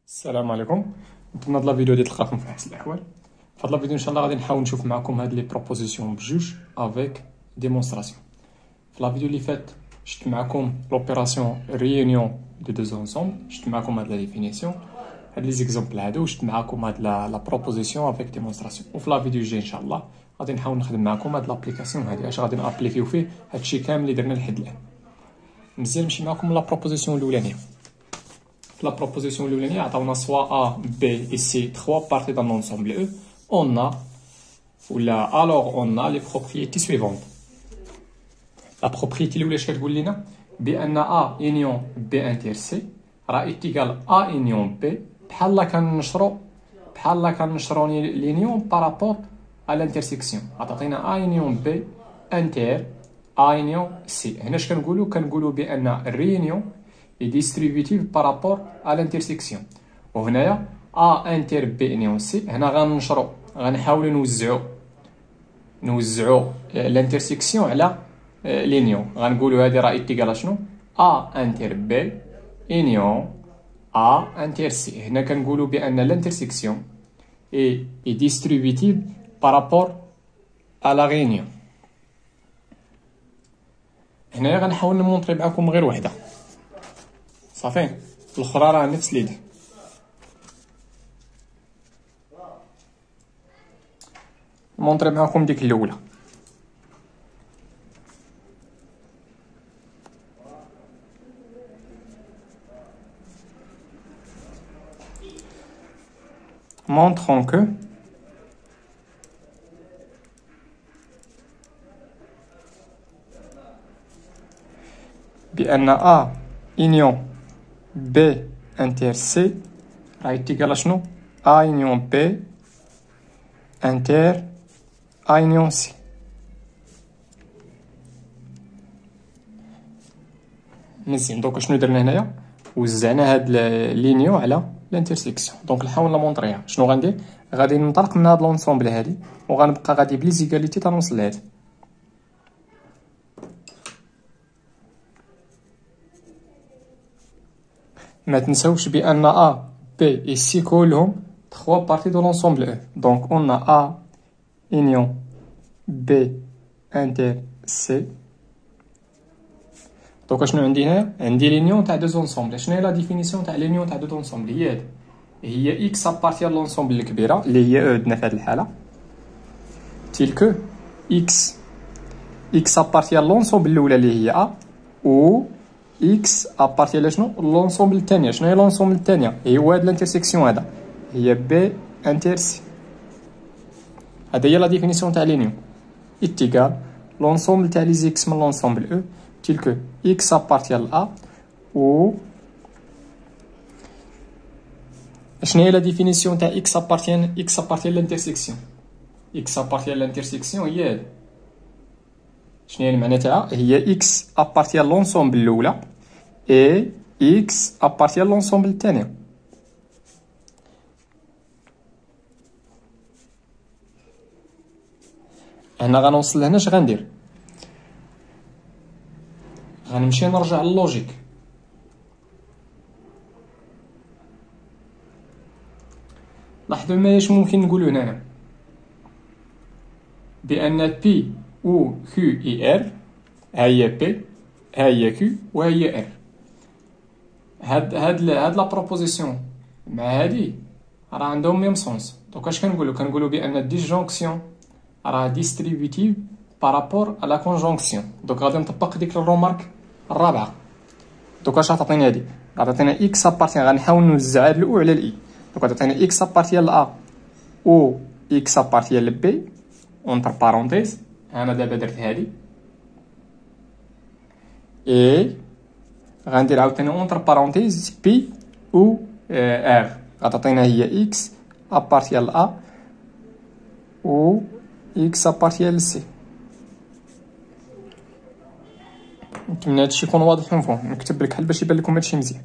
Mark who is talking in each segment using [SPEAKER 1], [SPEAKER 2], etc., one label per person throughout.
[SPEAKER 1] السلام عليكم. نتمنى هاد لا فيديو ديال تلقاكم في احسن الاحوال. في هاد لا فيديو ان شاء الله غادي نحاول نشوف معكم هاد لي بروبوزيسيون بجوج افيك ديمونستراسيون. في لا فيديو اللي فات شفت معكم لوبيراسيون ريونيون دو دو زونسومبل، شفت معكم هاد لا ديفينيسيون، هاد لي زيكزامبل هادو، وشفت معكم هاد لا بروبوزيسيون افيك ديمونستراسيون. وفي لا فيديو الجاي ان شاء الله غادي نحاول نخدم معكم هاد لابليكاسيون هادي، اش غادي نابليكيو فيه هادشي كامل اللي درنا لحد الان. مزيان نمشي معكم لا بروبوزيسيون الاولانيه. La proposition lunaire, on a soit A, B et C, trois parties dans l'ensemble E. Alors on a les propriétés suivantes. La propriété اللي شكون تقول لنا بأن A union B inter C راه égal A union B بحال كنشرو l'union par rapport à l'intersection. عطاتينا A union B inter A union C. هنا اش كنقولوا بأن réunion est distributive par rapport à l'intersection. وهنايا A inter B union C هنا غنحاولوا نوزعوا الانترسيكسيون على لينيون. غنقولوا هذه راه ايتيكال شنو A inter B union A inter C. هنا كنقولوا بأن الانترسيكسيون est distributive par rapport à la réunion. هنايا غنحاول نمونطري معكم غير وحده صافي، الاخرى راه نفس ليدي. مونطري معكم ديك الاولى. montrons que بأن A union B inter C راه يتيكال شنو A union B inter A union C. مزيان، دوكا شنو درنا هنايا؟ وزعنا هاد لينيو على الانترسيكسيون. دونك نحاول نمونطريها. شنو غندير؟ غادي ننطلق من هاد لونسومبل هادي وغنبقى غادي بلي زيكاليتي تنوصل لهادي. ما تنساوش بأن A, B et C كلهم 3 parties de l'ensemble E. Donc on a A union B inter C. donc شنو عندي هنا؟ عندي لينيون تاع دو زونسومبل. شنو هي لا ديفينيسيون تاع لينيون تاع دو زونسومبل؟ هي اكس ابارتي لونسومبل الكبيره اللي هي او عندنا في هذه الحاله تيل اكس ابارتي لونسومبل الاولى اللي هي A و اكس ابارتي على شنو لونسومبل الثانيه. شنو هي لونسومبل الثانيه؟ هو هاد الانترسيكسيون هذا هي بي انتر سي. هذا هي لا ديفينيسيون تاع لينيون ايتيكال لونسومبل تاع لي زيكس من لونسومبل او تيل كو اكس ابارتي ل A و شنو هي لا ديفينيسيون تاع اكس ابارتي للانترسيكسيون؟ اكس ابارتي للانترسيكسيون هي هذه. شنو هي المعنى تاعها؟ هي اكس ابارتي لونسومبل الاولى اي اكس ابارتي لونسومبل الثانيه. هنا غنوصل لهنا اش غندير؟ غنمشي نرجع للوجيك. لاحظوا ما اش ممكن نقولوا هنا بان بي و كيو اي ار ها هي بي ها هي كيو وها هي ار. هاد لا بروبوزيسيون مع هادي راه عندهم ميم سونس. دونك اش كنقولوا بان الديسجونكسيون راه ديستريبيتيف بارابور ا لا كونجونكسيون. دونك غادي نطبق ديك الرومارك الرابعه. دونك اش غتعطيني هادي؟ غتعطينا اكس ابارتي، غنحاول نوزع هاد الاو على الاي. دونك غتعطينا اكس ابارتي ل A و اكس ابارتي ل B اونتر بارونتيز. انا دابا درت هادي اي غندير عاوتاني اونتر بارونتيز بي و ار. غتعطينا هي اكس ابارتي ل A و اكس ابارتي ل C. نتمنى هادشي يكون واضح ومفهوم. نكتب لك حل باش يبان لكم هادشي مزيان.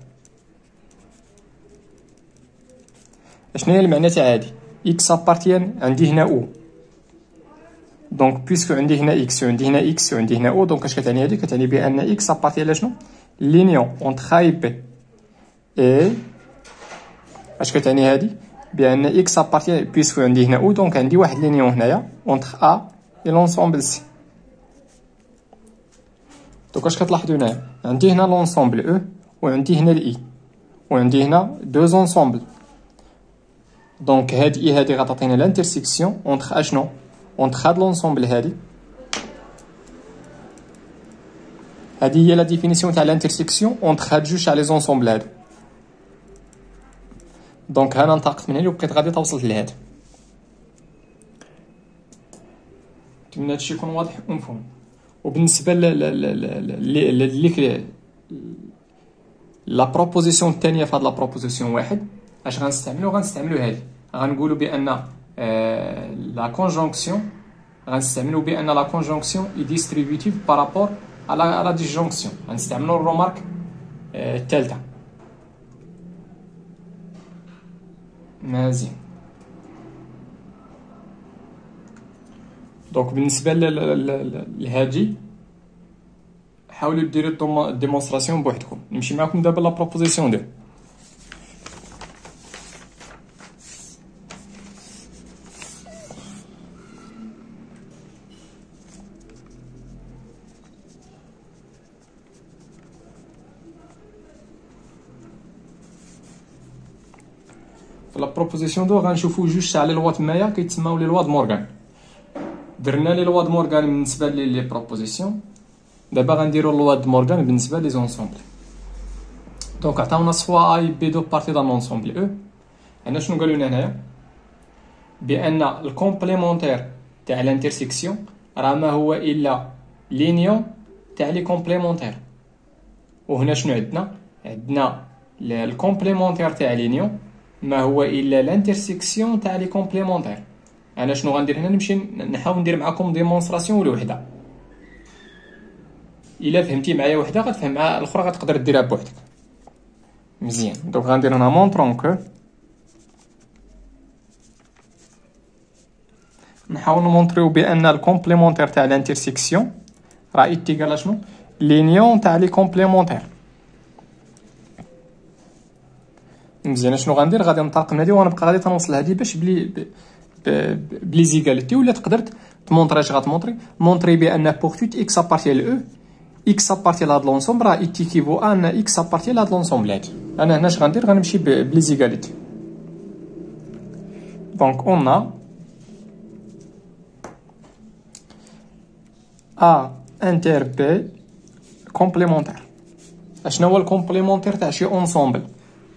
[SPEAKER 1] شنو هي المعنى تاع هادي؟ اكس ابارتيان عندي هنا او. دونك بيسكو عندي هنا اكس وعندي هنا اكس وعندي هنا او، دونك اش كتعني هادي؟ كتعني بان اكس ابارتي على شنو؟ لينيون اونتر A et B اي اش كتعني هادي؟ بان اكس ابارتي بيسكو عندي هنا او، دونك عندي واحد لينيون هنايا اونتر ا اي لونسومبل سي. دونك اش كتلاحظوا هنايا؟ عندي هنا لونسومبل او وعندي هنا الاي وعندي هنا دو زونسومبل. دونك هاد اي هادي غتعطينا لانترسيكسيون اونتر اشنو؟ اونتر هاد لونسومبل هادي. هادي هي لا ديفينيسيون تاع لانترسيكسيون اونتر هاد جوج تاع لي زونسومبل هادو. دونك هنا انطلقت من هنا وبقيت غادي توصلت لهاد. نتمنى هادشي يكون واضح ومفهوم. وبالنسبه ليك لا بروبوزيسيون الثانيه في هاد لا بروبوزيسيون واحد اش غنستعملو؟ غنستعملو هادي، غنقولو بان لا كونجونكسيون، غنستعملو بان لا كونجونكسيون اي ديستريبيوتيف بارابور على لا ديسجونكسيون. غنستعملو الرومارك الثالثه. مزيان. دونك بالنسبه لهادي حاولوا ديروا الديمونستراسيون بوحدكم. نمشي معكم دابا لا بروبوزيسيون ديال لا بروبوزيسيون دو. غنشوفوا جوج تاع لي لوا تمايا كيتسماو لي لوا د مورغان. درنا لي لوا د مورغان بالنسبه لي بروبوزيسيون، دابا غنديروا لوا د مورغان بالنسبه لي زونسومبل. دونك عطاونا سوا اي بي دو بارتي دان لونسومبل او. هنا شنو قالوا لنا هنايا؟ بان الكومبليمونتير تاع لانترسيكسيون راه ما هو الا لينيون تاع لي كومبليمونتير. وهنا شنو عندنا؟ عندنا الكومبليمونتير تاع لينيون ما هو الا لانترسيكسيون تاع لي كومبليمونتير. انا شنو غندير هنا؟ نمشي نحاول ندير معكم ديمونستراسيون ولا وحده. الا فهمتي معايا وحده غتفهم مع الاخرى، غتقدر ديرها بوحدك. مزيان. دونك غندير هنا مونطرون كو، نحاول نمونطريو بان الكومبليمونتير تاع لانترسيكسيون راه ايتيكال شنو؟ لينيون تاع لي كومبليمونتير. مزيان. شنو غندير؟ غادي نطلق من هادي ونبقى غادي تنوصل لهادي باش بلي زيغاليتي. ولا تقدر تمونطري اش غتمونطري؟ مونطري بان بوغ توت اكس ابارتي ل او، اكس ابارتي لهاد لونسومبل راه ايتيكيفو ان اكس ابارتي لهاد لونسومبل هادي. انا هنا اش غندير؟ غنمشي بلي زيغاليتي. دونك اون ا انتر بي كومبليمونتير. اشنو هو الكومبليمونتير تاع شي اونسومبل؟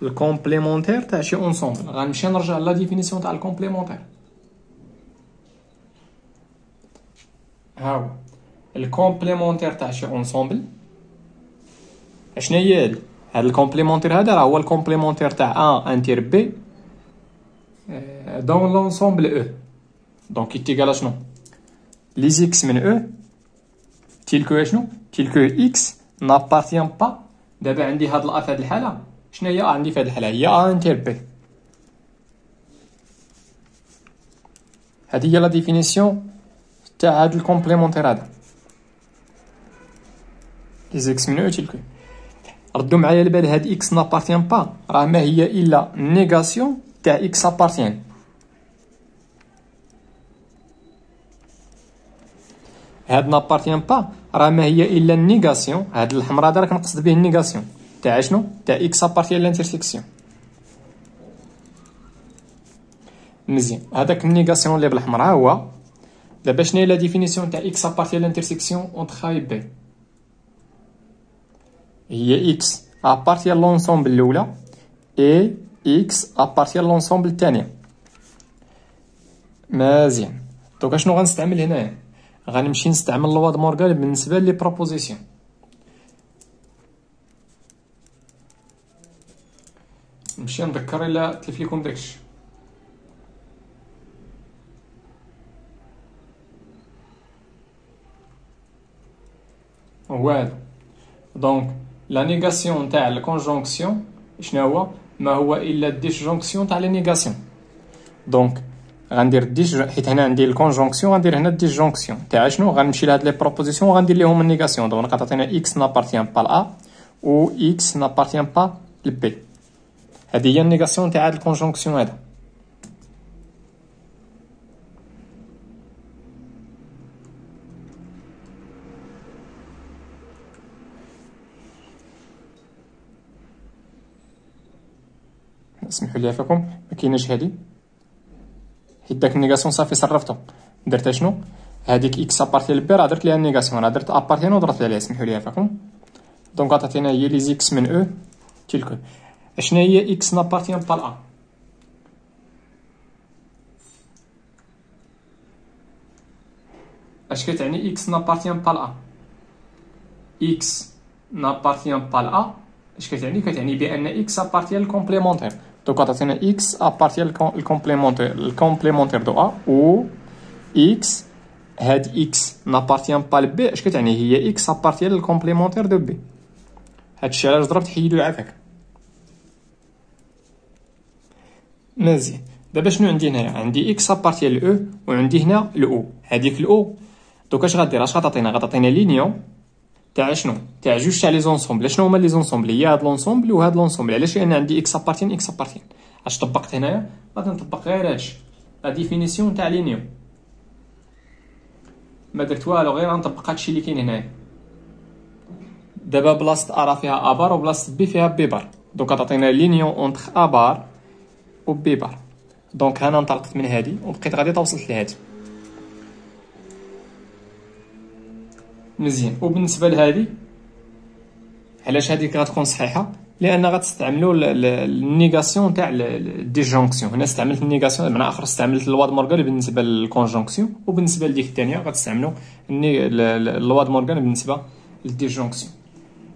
[SPEAKER 1] الكومبليمونتير تاع شي اونسومبل غنمشي نرجع لا ديفينيسيون تاع الكومبليمونتير. ها هو الكومبليمونتير تاع شي اونسومبل. اشنا هي هادي؟ هاد الكومبليمونتير هذا راه هو الكومبليمونتير تاع ا انتر بي دون لونسومبل او. دونك يتيكال شنو؟ لي اكس من او تيلكو شنو؟ تيلكو اكس نابارتيان با. دابا عندي هاد الا في هاد الحاله شنو هي؟ عندي في هاد الحاله هي ا انتر بي. هادي هي لا ديفينيسيون تاع هاد الكومبليمونتير هذا. لي اكس من او تيلكو. ردوا معايا البال، هاد اكس نابارتيان با راه ما هي الا نيغاسيون تاع اكس ابارتيان. هاد نابارتيان با راه ما هي الا النيغاسيون، هاد الحمراء هذا راه كنقصد به النيغاسيون تاع شنو؟ تاع اكس ابارتيان لانترسيكسيون. مزيان. هذاك النيغاسيون اللي بالحمراء هو دابا شنو هي لا ديفينيسيون تاع اكس ابارتيان لانترسيكسيون اونتر ا بي؟ هي اكس ابارتيان لونسومبل الاولى اي اكس ابارتيان لونسومبل الثانيه. مزيان. دونك شنو غنستعمل هنايا؟ غنمشي نستعمل لوا د مورغان بالنسبه لي بروبوزيسيون. نمشي نذكر الا تلف لكم داكشي. هو هذا. دونك لا نيغاسيون تاع الكونجونكسيون شنو هو؟ ما هو الا الديسجونكسيون تاع لي نيغاسيون. دونك غندير حيت هنا عندي الكونجونكسيون غندير هنا الديسجونكسيون تاع شنو؟ غنمشي لهاد لي بروبوزيسيون وغندير ليهم النيغاسيون. دونك غتعطينا اكس نابارتيان با لا او اكس نابارتيان با لبي. هذه هي النيغاسيون تاع هاد الكونجونكسيون هذا. اسمحوا لي عفاكم ما كايناش هادي، حيت داك النيغاسيون صافي صرفتو. درت شنو؟ هذيك اكس ابارتي بي راه درت ليها النيغاسيون، راه درت ابارتيان ودرت عليها. اسمحوا لي عفاكم. دونك عطاتينا هي لي زيكس من او تلك. شنو هي اكس نابارتيان با لا؟ اش كتعني اكس نابارتيان با لا؟ اكس نابارتيان با لا اش كتعني؟ كتعني بان اكس ابارتيان الكومبليمونتير. دونك عطاتينا اكس ابارتيان الكومبليمونتير دو ا و اكس. هاد اكس نابارتيان با لبي اش كتعني؟ هي اكس ابارتيان الكومبليمونتير دو بي. هادشي علاش ضربت حيدو عافاك. مزيان. دابا شنو عندي هنايا؟ عندي اكس ابارتيان ل او وعندي هنا الاو. هاديك الاو دوك اش غدير؟ اش غتعطينا؟ غتعطينا لينيون تاع شنو؟ تاع جوج تاع لي زونسومبل. شنو هما لي زونسومبل؟ هي هاد لونسومبل وهاد لونسومبل. علاش؟ لان عندي اكس ابارتيان اكس ابارتيان. اش طبقت هنايا؟ غادي نطبق غير هادشي، لا ديفينيسيون تاع لينيون. ما درت والو، غير غنطبق هادشي اللي كاين هنايا. دابا بلاصه ا راه فيها ا بار وبلاصه بي فيها بي بار. دونك غتعطينا لينيون اونتر ا بار و بي بار. دونك انا انطلقت من هادي وبقيت غادي توصلت لهادي. مزيان. وبالنسبه لهادي علاش هاديك غتكون صحيحه؟ لان غتستعملوا النيغاسيون تاع الديجونكسيون. هنا استعملت النيغاسيون، بمعنى اخر استعملت لوا د مورغان بالنسبه للكونجونكسيون، وبالنسبه لديك الثانيه غتستعملوا لوا د مورغان بالنسبه للديجونكسيون.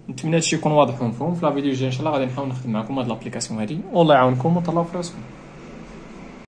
[SPEAKER 1] نتمنى هادشي يكون واضح ومفهوم. في لا فيديو الجايه ان شاء الله غادي نحاول نخدم معكم هاد لابليكاسيون هادي، والله يعاونكم وتهلاو في راسكم.